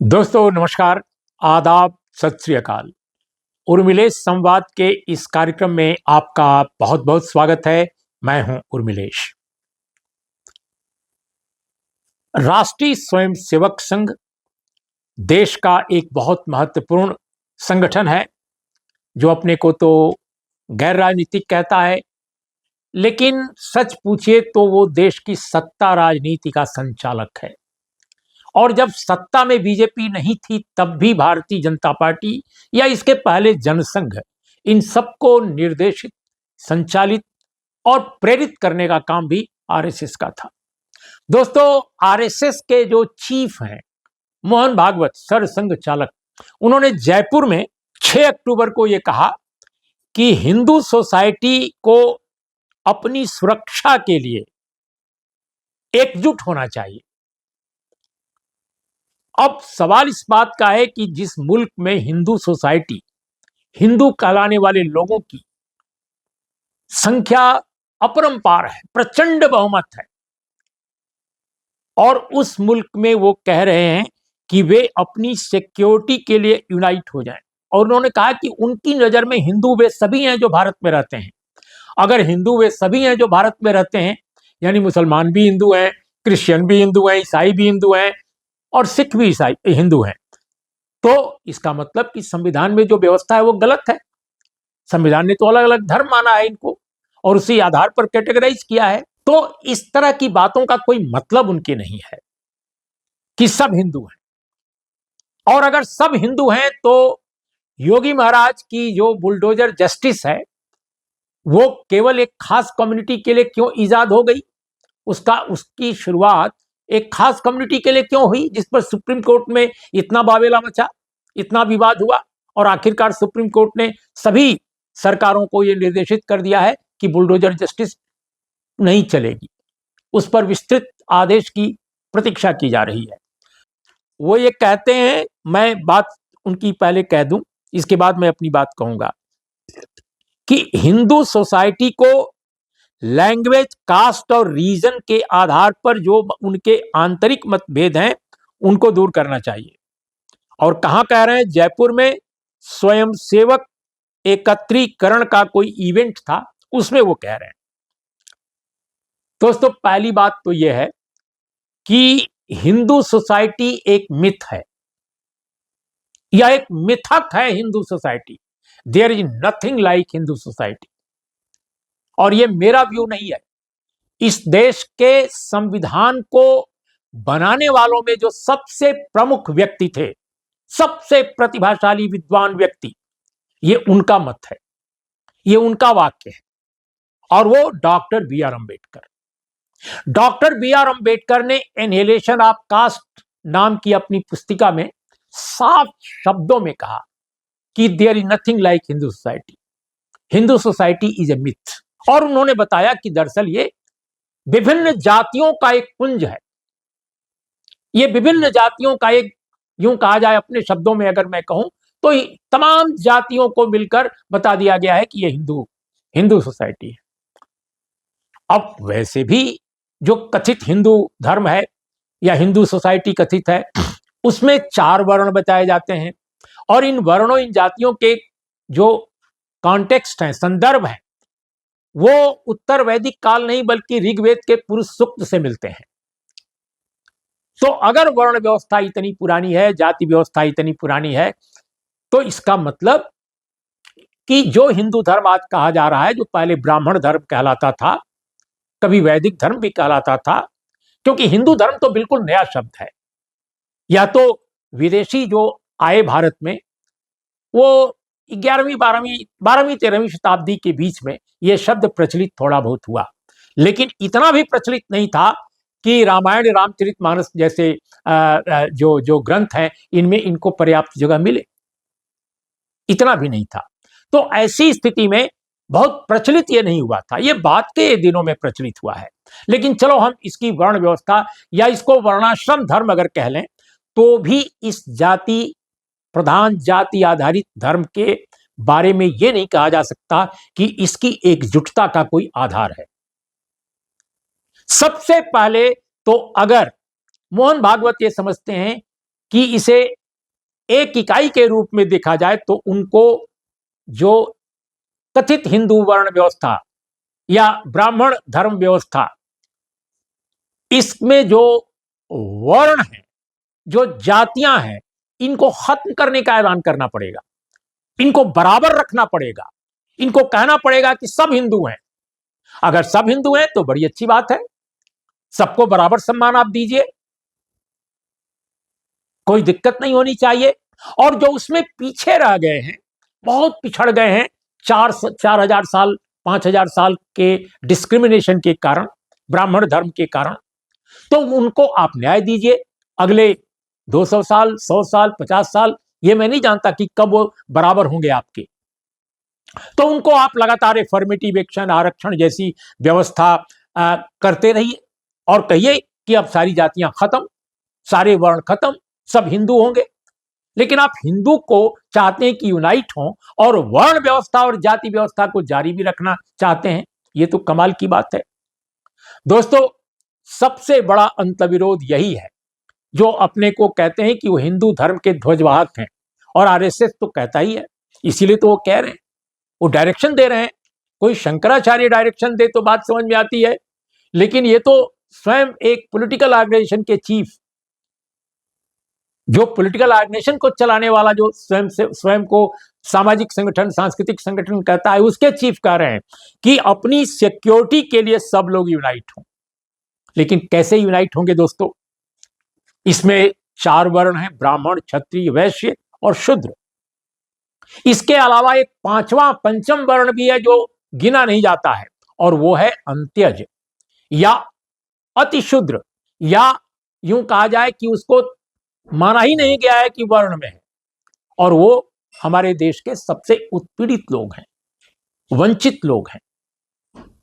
दोस्तों नमस्कार, आदाब, सत श्री अकाल। उर्मिलेश संवाद के इस कार्यक्रम में आपका बहुत बहुत स्वागत है। मैं हूं उर्मिलेश। राष्ट्रीय स्वयंसेवक संघ देश का एक बहुत महत्वपूर्ण संगठन है जो अपने को तो गैर राजनीतिक कहता है, लेकिन सच पूछिए तो वो देश की सत्ता राजनीति का संचालक है। और जब सत्ता में बीजेपी नहीं थी तब भी भारतीय जनता पार्टी या इसके पहले जनसंघ इन सबको निर्देशित, संचालित और प्रेरित करने का काम भी आरएसएस का था। दोस्तों, आरएसएस के जो चीफ हैं मोहन भागवत, सरसंघ चालक, उन्होंने जयपुर में 6 अक्टूबर को यह कहा कि हिंदू सोसाइटी को अपनी सुरक्षा के लिए एकजुट होना चाहिए। अब सवाल इस बात का है कि जिस मुल्क में हिंदू सोसाइटी, हिंदू कहलाने वाले लोगों की संख्या अपरंपार है, प्रचंड बहुमत है, और उस मुल्क में वो कह रहे हैं कि वे अपनी सिक्योरिटी के लिए यूनाइट हो जाएं। और उन्होंने कहा कि उनकी नजर में हिंदू वे सभी हैं जो भारत में रहते हैं। अगर हिंदू वे सभी हैं जो भारत में रहते हैं, यानी मुसलमान भी हिंदू हैं, क्रिश्चियन भी हिंदू हैं, ईसाई भी हिंदू हैं और सिख भी ईसाई हिंदू हैं, तो इसका मतलब कि संविधान में जो व्यवस्था है वो गलत है। संविधान ने तो अलग अलग धर्म माना है इनको और उसी आधार पर कैटेगराइज किया है। तो इस तरह की बातों का कोई मतलब उनके नहीं है कि सब हिंदू हैं। और अगर सब हिंदू हैं तो योगी महाराज की जो बुलडोजर जस्टिस है वो केवल एक खास कम्युनिटी के लिए क्यों ईजाद हो गई? उसकी शुरुआत एक खास कम्युनिटी के लिए क्यों हुई, जिस पर सुप्रीम कोर्ट में इतना बावेला मचा, इतना विवाद हुआ और आखिरकार सुप्रीम कोर्ट ने सभी सरकारों को यह निर्देशित कर दिया है कि बुलडोजर जस्टिस नहीं चलेगी। उस पर विस्तृत आदेश की प्रतीक्षा की जा रही है। वो ये कहते हैं, मैं बात उनकी पहले कह दूं, इसके बाद मैं अपनी बात कहूंगा, कि हिंदू सोसाइटी को लैंग्वेज, कास्ट और रीजन के आधार पर जो उनके आंतरिक मतभेद हैं उनको दूर करना चाहिए। और कहां कह रहे हैं? जयपुर में स्वयंसेवक एकत्रीकरण का कोई इवेंट था, उसमें वो कह रहे हैं। दोस्तों, पहली बात तो यह है कि हिंदू सोसाइटी एक मिथ है, यह एक मिथक है। Hindu society, there is nothing like Hindu society. और यह मेरा व्यू नहीं है। इस देश के संविधान को बनाने वालों में जो सबसे प्रमुख व्यक्ति थे, सबसे प्रतिभाशाली विद्वान व्यक्ति, ये उनका मत है, ये उनका वाक्य है, और वो doctor B R Ambedkar. Doctor B R Ambedkar ने एनहिलेशन ऑफ कास्ट नाम की अपनी पुस्तिका में साफ शब्दों में कहा कि there is nothing like Hindu society, Hindu society is a myth. और उन्होंने बताया कि दरअसल ये विभिन्न जातियों का एक पुंज है, ये विभिन्न जातियों का एक, यूं कहा जाए अपने शब्दों में अगर मैं कहूं तो तमाम जातियों को मिलकर बता दिया गया है कि ये हिंदू सोसाइटी है। अब वैसे भी जो कथित हिंदू धर्म है या हिंदू सोसाइटी कथित है, उसमें 4 वर्ण बताए जाते हैं, और इन वर्णों, इन जातियों के जो कॉन्टेक्स्ट हैं, संदर्भ है, वो उत्तर वैदिक काल नहीं बल्कि ऋग्वेद के पुरुष सूक्त से मिलते हैं। तो अगर वर्ण व्यवस्था इतनी पुरानी है, जाति व्यवस्था इतनी पुरानी है, तो इसका मतलब कि जो हिंदू धर्म आज कहा जा रहा है, जो पहले ब्राह्मण धर्म कहलाता था, कभी वैदिक धर्म भी कहलाता था, क्योंकि हिंदू धर्म तो बिल्कुल नया शब्द है। या तो विदेशी जो आए भारत में, वो 11वीं 12वीं 13वीं शताब्दी के बीच में यह शब्द प्रचलित थोड़ा बहुत हुआ, लेकिन इतना भी प्रचलित नहीं था कि रामायण, रामचरितमानस जैसे जो ग्रंथ हैं इनमें इनको पर्याप्त जगह मिले, इतना भी नहीं था। तो ऐसी स्थिति में बहुत प्रचलित ये नहीं हुआ था, ये बाद के दिनों में प्रचलित हुआ है। लेकिन चलो हम इसकी वर्ण व्यवस्था या इसको वर्णाश्रम धर्म अगर कह लें, तो भी इस जाति प्रधान, जाति आधारित धर्म के बारे में यह नहीं कहा जा सकता कि इसकी एकजुटता का कोई आधार है। सबसे पहले तो अगर मोहन भागवत ये समझते हैं कि इसे एक इकाई के रूप में देखा जाए तो उनको जो कथित हिंदू वर्ण व्यवस्था या ब्राह्मण धर्म व्यवस्था, इसमें जो वर्ण है, जो जातियां हैं, इनको खत्म करने का ऐलान करना पड़ेगा, इनको बराबर रखना पड़ेगा, इनको कहना पड़ेगा कि सब हिंदू हैं। अगर सब हिंदू हैं तो बड़ी अच्छी बात है, सबको बराबर सम्मान आप दीजिए, कोई दिक्कत नहीं होनी चाहिए। और जो उसमें पीछे रह गए हैं, बहुत पिछड़ गए हैं 4,000 साल 5,000 साल के डिस्क्रिमिनेशन के कारण, ब्राह्मण धर्म के कारण, तो उनको आप न्याय दीजिए। अगले 200 साल, 100 साल, 50 साल, ये मैं नहीं जानता कि कब वो बराबर होंगे आपके, तो उनको आप लगातार एफर्मेटिव एक्शन, आरक्षण जैसी व्यवस्था करते रहिए और कहिए कि अब सारी जातियां खत्म, सारे वर्ण खत्म, सब हिंदू होंगे। लेकिन आप हिंदू को चाहते हैं कि यूनाइट हो और वर्ण व्यवस्था और जाति व्यवस्था को जारी भी रखना चाहते हैं, ये तो कमाल की बात है। दोस्तों, सबसे बड़ा अंतर्विरोध यही है, जो अपने को कहते हैं कि वो हिंदू धर्म के ध्वजवाहक हैं, और आरएसएस तो कहता ही है, इसीलिए तो वो कह रहे हैं, वो डायरेक्शन दे रहे हैं। कोई शंकराचार्य डायरेक्शन दे तो बात समझ में आती है, लेकिन ये तो स्वयं एक पॉलिटिकल ऑर्गेनाइजेशन के चीफ, जो पॉलिटिकल ऑर्गेनाइजेशन को चलाने वाला, जो स्वयं को सामाजिक संगठन, सांस्कृतिक संगठन कहता है, उसके चीफ कह रहे हैं कि अपनी सिक्योरिटी के लिए सब लोग यूनाइट हों। लेकिन कैसे यूनाइट होंगे दोस्तों? इसमें 4 वर्ण हैं, ब्राह्मण, क्षत्रिय, वैश्य और शूद्र। इसके अलावा एक 5वां पंचम वर्ण भी है जो गिना नहीं जाता है, और वो है अंत्यज या अतिशूद्र, या यूं कहा जाए कि उसको माना ही नहीं गया है कि वर्ण में है, और वो हमारे देश के सबसे उत्पीड़ित लोग हैं, वंचित लोग हैं,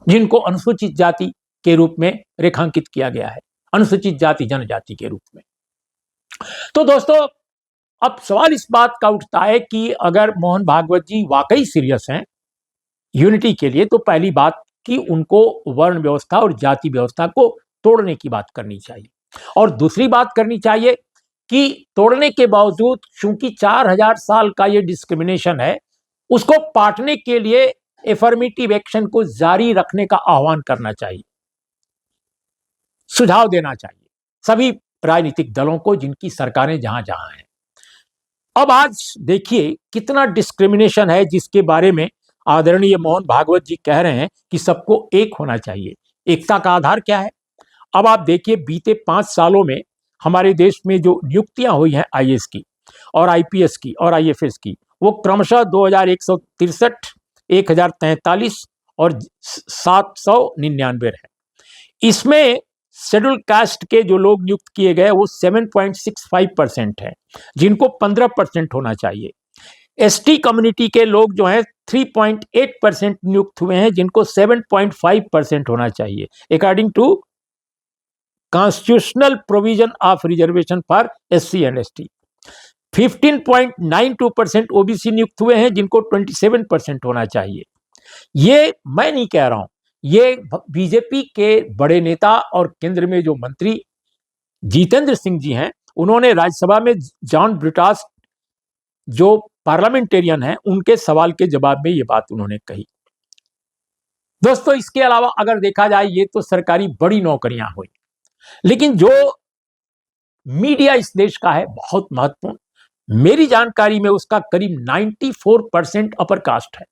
जिनको अनुसूचित जाति के रूप में रेखांकित किया गया है, अनुसूचित जाति जनजाति के रूप में। तो दोस्तों, अब सवाल इस बात का उठता है कि अगर मोहन भागवत जी वाकई सीरियस हैं यूनिटी के लिए, तो पहली बात कि उनको वर्ण व्यवस्था और जाति व्यवस्था को तोड़ने की बात करनी चाहिए, और दूसरी बात करनी चाहिए कि तोड़ने के बावजूद चूंकि 4,000 साल का ये डिस्क्रिमिनेशन है, उसको पाटने के लिए एफर्मेटिव एक्शन को जारी रखने का आह्वान करना चाहिए, सुझाव देना चाहिए सभी राजनीतिक दलों को, जिनकी सरकारें जहां जहां हैं। अब आज देखिए कितना डिस्क्रिमिनेशन है, जिसके बारे में आदरणीय मोहन भागवत जी कह रहे हैं कि सबको एक होना चाहिए। एकता का आधार क्या है? अब आप देखिए, बीते 5 सालों में हमारे देश में जो नियुक्तियां हुई हैं आईएएस की और आईपीएस की और आईएफएस की, वो क्रमशः 2163, 1043 और 799 है। इसमें शेड्यूल कास्ट के जो लोग नियुक्त किए गए वो 7.65% है, जिनको 15% होना चाहिए। एसटी कम्युनिटी के लोग जो हैं 3.8% नियुक्त हुए हैं, जिनको 7.5% होना चाहिए, according to constitutional provision of reservation for SC and ST. 15.92% OBC नियुक्त हुए हैं, जिनको 27% होना चाहिए। ये मैं नहीं कह रहा हूं, ये बीजेपी के बड़े नेता और केंद्र में जो मंत्री जितेंद्र सिंह जी हैं, उन्होंने राज्यसभा में जॉन ब्रिटास जो पार्लियामेंटेरियन हैं, उनके सवाल के जवाब में ये बात उन्होंने कही। दोस्तों, इसके अलावा अगर देखा जाए, ये तो सरकारी बड़ी नौकरियां हुई, लेकिन जो मीडिया इस देश का है बहुत महत्वपूर्ण, मेरी जानकारी में उसका करीब 94% अपर कास्ट है,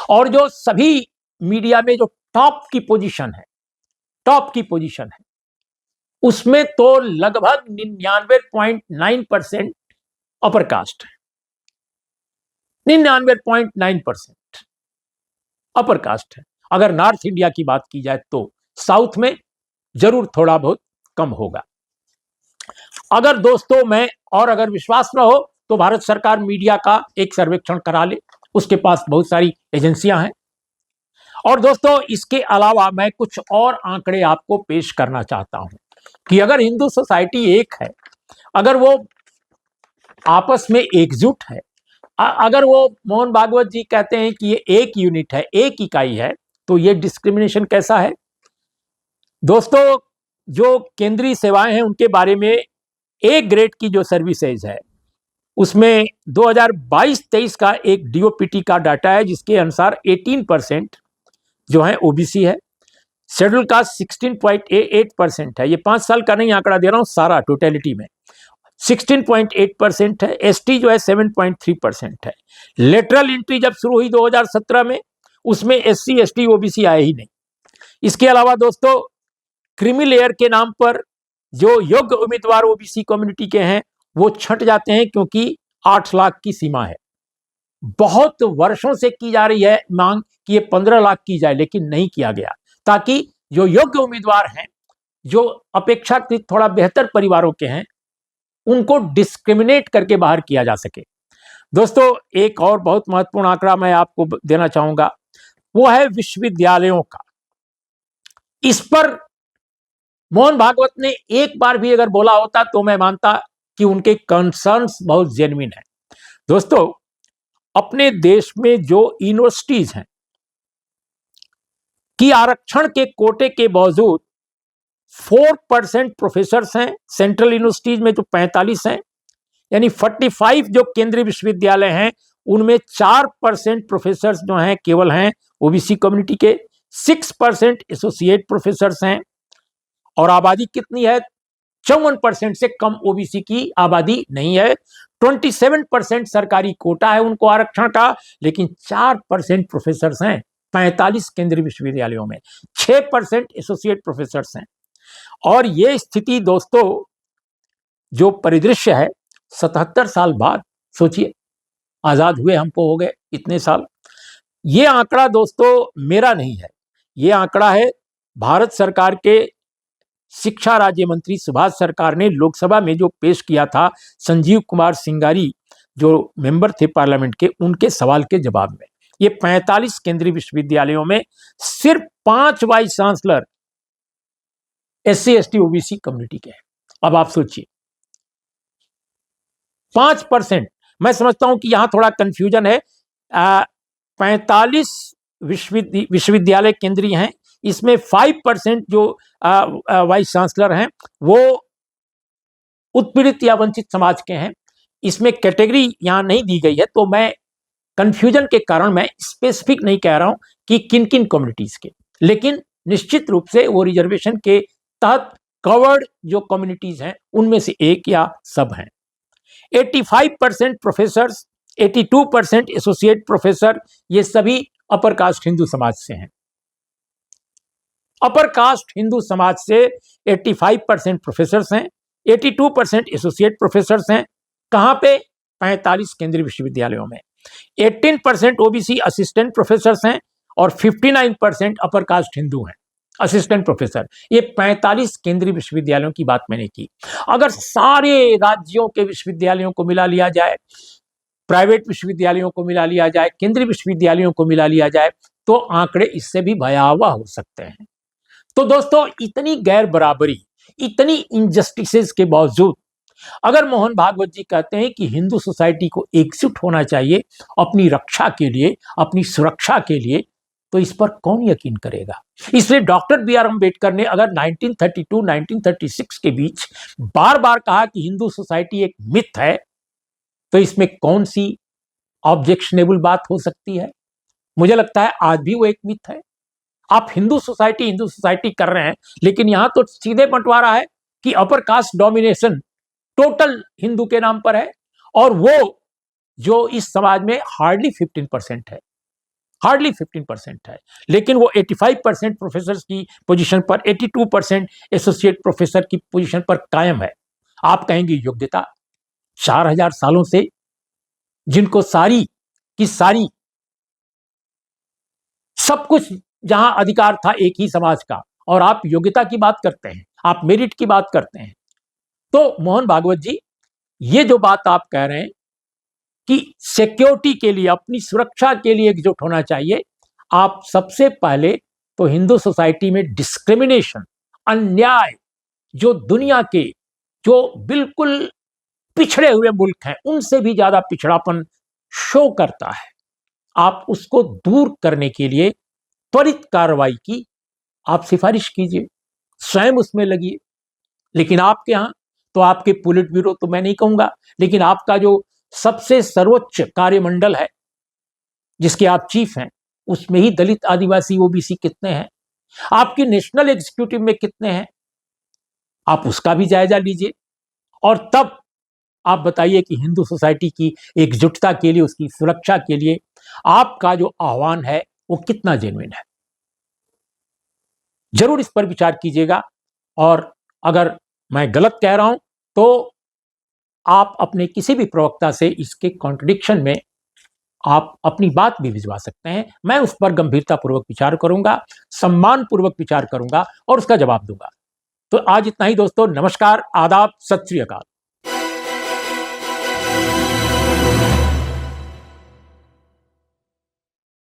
और जो सभी मीडिया में जो टॉप की पोजीशन है, उसमें तो लगभग 99.9% अपर कास्ट है। 99.9% अपर कास्ट है। अगर नॉर्थ इंडिया की बात की जाए तो साउथ में जरूर थोड़ा बहुत कम होगा। अगर दोस्तों अगर विश्वास न हो तो भारत सरकार मीडिया का एक सर्वेक्षण करा ले, उसके पास बहुत सारी एजेंसियां हैं। और दोस्तों, इसके अलावा मैं कुछ और आंकड़े आपको पेश करना चाहता हूं कि अगर हिंदू सोसाइटी एक है, अगर वो आपस में एकजुट है, अगर वो मोहन भागवत जी कहते हैं कि ये एक यूनिट है, एक इकाई है, तो ये डिस्क्रिमिनेशन कैसा है? दोस्तों, जो केंद्रीय सेवाएं हैं उनके बारे में ए ग्रेड की जो सर्विसेज है उसमें 2022-23 का एक डीओपीटी का डाटा है, जिसके अनुसार 18% जो है ओबीसी है, शेड्यूल कास्ट 16.88% है। ये 5 साल का नहीं आंकड़ा दे रहा हूं, सारा टोटलिटी में 16.8% है। एसटी जो है 7.3% है। लेटरल एंट्री जब शुरू हुई 2017 में, उसमें एससी एसटी ओबीसी आए ही नहीं। इसके अलावा दोस्तों, क्रीमी लेयर के नाम पर जो योग्य उम्मीदवार ओबीसी कम्युनिटी के हैं वो छंट जाते हैं, क्योंकि 8 लाख की सीमा है। बहुत वर्षों से की जा रही है मांग कि ये 15 लाख की जाए, लेकिन नहीं किया गया, ताकि जो योग्य उम्मीदवार हैं, जो अपेक्षाकृत थोड़ा बेहतर परिवारों के हैं, उनको डिस्क्रिमिनेट करके बाहर किया जा सके। दोस्तों, एक और बहुत महत्वपूर्ण आंकड़ा मैं आपको देना चाहूंगा, वो है विश्वविद्यालयों का। इस पर मोहन भागवत ने एक बार भी अगर बोला होता तो मैं मानता कि उनके कंसर्न्स बहुत जेन्युइन है। दोस्तों, अपने देश में जो यूनिवर्सिटीज हैं कि आरक्षण के कोटे के बावजूद 4% प्रोफेसर्स हैं। सेंट्रल यूनिवर्सिटीज में जो 45 हैं, यानी 45 जो केंद्रीय विश्वविद्यालय हैं, उनमें 4% प्रोफेसर्स जो हैं केवल हैं ओबीसी कम्युनिटी के। 6% एसोसिएट प्रोफेसर्स हैं। और आबादी कितनी है? 54% से कम ओबीसी की आबादी नहीं है। 27% सरकारी कोटा है उनको आरक्षण का, लेकिन 4% प्रोफेसर्स हैं 45 केंद्रीय विश्वविद्यालयों में। 6% एसोसिएट प्रोफेसर्स हैं। और ये स्थिति दोस्तों, जो परिदृश्य है 77 साल बाद, सोचिए, आजाद हुए हमको हो गए इतने साल। ये आंकड़ा दोस्तों मेरा नहीं है, ये आंकड़ा है भारत सरकार के शिक्षा राज्य मंत्री सुभाष सरकार ने लोकसभा में जो पेश किया था संजीव कुमार सिंगारी, जो मेंबर थे पार्लियामेंट के, उनके सवाल के जवाब में। ये 45 केंद्रीय विश्वविद्यालयों में सिर्फ 5 vice chancellor SC ST OBC community के हैं। अब आप सोचिए, 5%। मैं समझता हूं कि यहां थोड़ा कंफ्यूजन है। 45 विश्वविद्यालय केंद्रीय हैं, इसमें 5% जो वाइस चांसलर हैं वो उत्पीड़ित या वंचित समाज के हैं। इसमें कैटेगरी यहां नहीं दी गई है, तो मैं कंफ्यूजन के कारण मैं स्पेसिफिक नहीं कह रहा हूं कि किन किन कम्युनिटीज के, लेकिन निश्चित रूप से वो रिजर्वेशन के तहत कवर्ड जो कम्युनिटीज हैं उनमें से एक या सब हैं। 85% प्रोफेसर्स, 82% एसोसिएट प्रोफेसर, ये सभी अपर कास्ट हिंदू समाज से हैं। अपर कास्ट हिंदू समाज से 85% प्रोफेसर्स हैं, 82% एसोसिएट प्रोफेसर्स हैं। कहां पे? 45 केंद्रीय विश्वविद्यालयों में। 18% ओबीसी असिस्टेंट प्रोफेसर्स हैं और 59% अपर कास्ट हिंदू हैं असिस्टेंट प्रोफेसर। ये 45 केंद्रीय विश्वविद्यालयों की बात मैंने की। अगर सारे राज्यों के विश्वविद्यालयों को मिला लिया जाए, प्राइवेट विश्वविद्यालयों को मिला लिया जाए, केंद्रीय विश्वविद्यालयों को मिला लिया जाए, तो आंकड़े इससे भी भयावह हो सकते हैं। तो दोस्तों, इतनी गैर बराबरी, इतनी इनजस्टिसेस के बावजूद अगर मोहन भागवत जी कहते हैं कि हिंदू सोसाइटी को एकजुट होना चाहिए अपनी रक्षा के लिए, अपनी सुरक्षा के लिए, तो इस पर कौन यकीन करेगा? इसलिए डॉक्टर बी आर अम्बेडकर ने अगर 1932-1936 के बीच बार बार कहा कि हिंदू सोसाइटी एक मिथ है, तो इसमें कौन सी ऑब्जेक्शनेबल बात हो सकती है? मुझे लगता है आज भी वो एक मिथ है। आप हिंदू सोसाइटी कर रहे हैं, लेकिन यहां तो सीधे बंटवारा है कि upper caste domination total Hindu के नाम पर है, और वो जो इस समाज में हार्डली 15% है, हार्डली 15% है। लेकिन वो 85% प्रोफेसर की पोजीशन पर, 82% एसोसिएट प्रोफेसर की पोजीशन पर कायम है। आप कहेंगे योग्यता, 4000 सालों से जिनको सारी की सारी सब कुछ जहां अधिकार था एक ही समाज का, और आप योग्यता की बात करते हैं, आप मेरिट की बात करते हैं। तो मोहन भागवत जी, ये जो बात आप कह रहे हैं कि सिक्योरिटी के लिए, अपनी सुरक्षा के लिए एकजुट होना चाहिए, आप सबसे पहले तो हिंदू सोसाइटी में डिस्क्रिमिनेशन, अन्याय, जो दुनिया के जो बिल्कुल पिछड़े हुए मुल्क हैं उनसे भी ज्यादा पिछड़ापन शो करता है, आप उसको दूर करने के लिए त्वरित कार्रवाई की आप सिफारिश कीजिए, स्वयं उसमें लगिए। लेकिन आपके यहां तो आपके पोलिट ब्यूरो तो मैं नहीं कहूंगा, लेकिन आपका जो सबसे सर्वोच्च कार्यमंडल है जिसके आप चीफ हैं, उसमें ही दलित, आदिवासी, ओबीसी कितने हैं, आपकी नेशनल एग्जीक्यूटिव में कितने हैं, आप उसका भी जायजा लीजिए और तब आप बताइए कि हिंदू सोसाइटी की एकजुटता के लिए, उसकी सुरक्षा के लिए आपका जो आह्वान है वो कितना जेन्युइन है। जरूर इस पर विचार कीजिएगा और अगर मैं गलत कह रहा हूं तो आप अपने किसी भी प्रवक्ता से इसके कॉन्ट्रडिक्शन में आप अपनी बात भी भिजवा सकते हैं। मैं उस पर गंभीरतापूर्वक विचार करूंगा, सम्मानपूर्वक विचार करूंगा और उसका जवाब दूंगा। तो आज इतना ही दोस्तों। नमस्कार, आदाब, सत श्री अकाल।